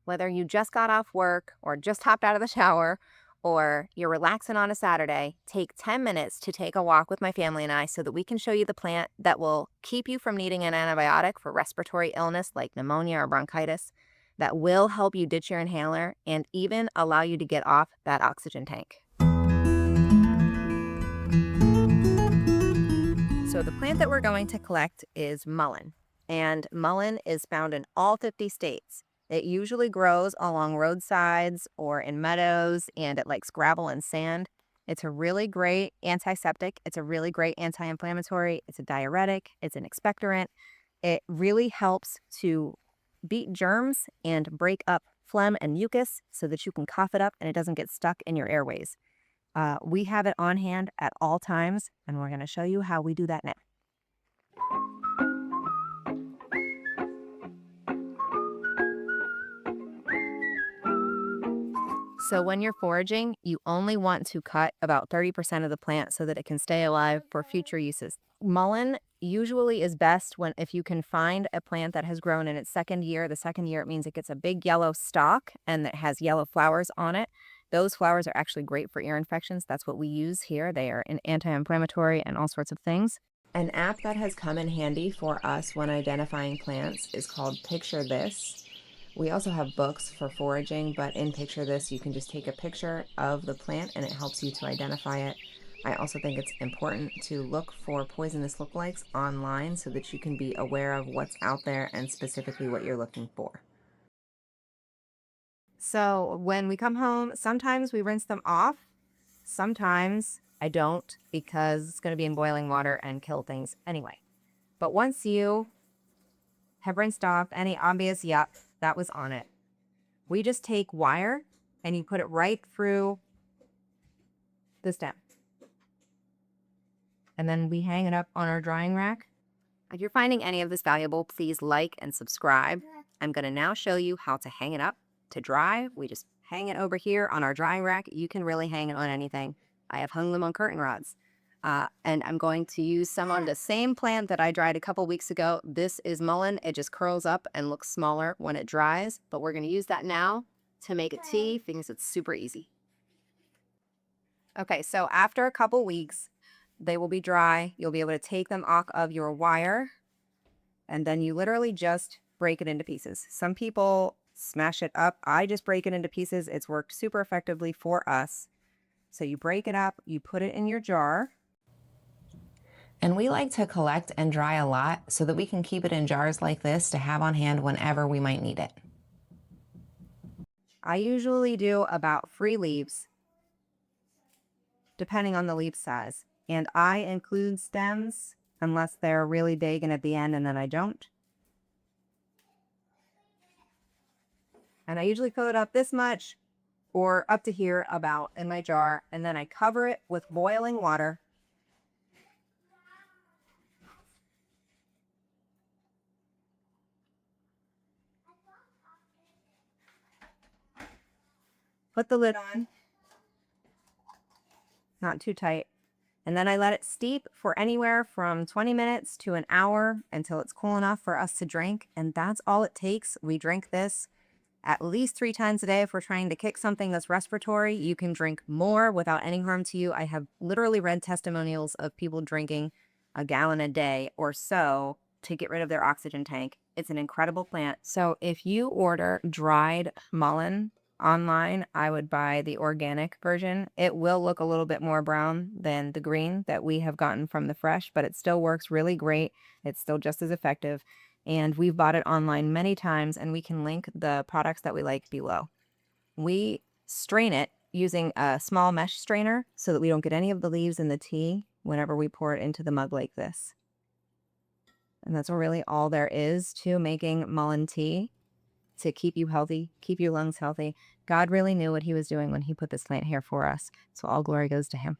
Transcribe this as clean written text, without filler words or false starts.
Whether you just got off work or just hopped out of the shower or you're relaxing on a Saturday, take 10 minutes to take a walk with my family and I so that we can show you the plant that will keep you from needing an antibiotic for respiratory illness like pneumonia or bronchitis, that will help you ditch your inhaler and even allow you to get off that oxygen tank. So the plant that we're going to collect is mullein, and mullein is found in all 50 states. It usually grows along roadsides or in meadows, and it likes gravel and sand. It's a really great antiseptic. It's a really great anti-inflammatory. It's a diuretic. It's an expectorant. It really helps to beat germs and break up phlegm and mucus so that you can cough it up and it doesn't get stuck in your airways. We have it on hand at all times, and we're going to show you how we do that now. So when you're foraging, you only want to cut about 30% of the plant so that it can stay alive for future uses. Mullein usually is best if you can find a plant that has grown in its second year. The second year, it means it gets a big yellow stalk and that has yellow flowers on it. Those flowers are actually great for ear infections. That's what we use here. They are an anti-inflammatory and all sorts of things. An app that has come in handy for us when identifying plants is called Picture This. We also have books for foraging, but in Picture This, you can just take a picture of the plant and it helps you to identify it. I also think it's important to look for poisonous lookalikes online so that you can be aware of what's out there and specifically what you're looking for. So when we come home, sometimes we rinse them off. Sometimes I don't because it's going to be in boiling water and kill things anyway. But once you have rinsed off any obvious yuck that was on it, we just take wire and you put it right through the stem. And then we hang it up on our drying rack. If you're finding any of this valuable, please like and subscribe. I'm going to now show you how to hang it up to dry. We just hang it over here on our drying rack. You can really hang it on anything. I have hung them on curtain rods. And I'm going to use some on the same plant that I dried a couple weeks ago. This is mullein. It just curls up and looks smaller when it dries, but we're going to use that now to make a tea because it's super easy. Okay, so after a couple weeks, they will be dry. You'll be able to take them off of your wire, and then you literally just break it into pieces. Some people smash it up. I just break it into pieces. It's worked super effectively for us. So you break it up, you put it in your jar. And we like to collect and dry a lot so that we can keep it in jars like this to have on hand whenever we might need it. I usually do about 3 leaves, depending on the leaf size. And I include stems unless they're really big and at the end, and then I don't. And I usually fill it up this much or up to here about in my jar, and then I cover it with boiling water. Put the lid on, not too tight. And then I let it steep for anywhere from 20 minutes to an hour until it's cool enough for us to drink. And that's all it takes. We drink this at least 3 times a day. If we're trying to kick something that's respiratory, you can drink more without any harm to you. I have literally read testimonials of people drinking a gallon a day or so to get rid of their oxygen tank. It's an incredible plant. So if you order dried mullein online, I would buy the organic version. It will look a little bit more brown than the green that we have gotten from the fresh, but it still works really great. It's still just as effective. And we've bought it online many times, and we can link the products that we like below. We strain it using a small mesh strainer so that we don't get any of the leaves in the tea whenever we pour it into the mug like this. And that's really all there is to making mullein tea to keep you healthy, keep your lungs healthy. God really knew what he was doing when he put this plant here for us. So all glory goes to him.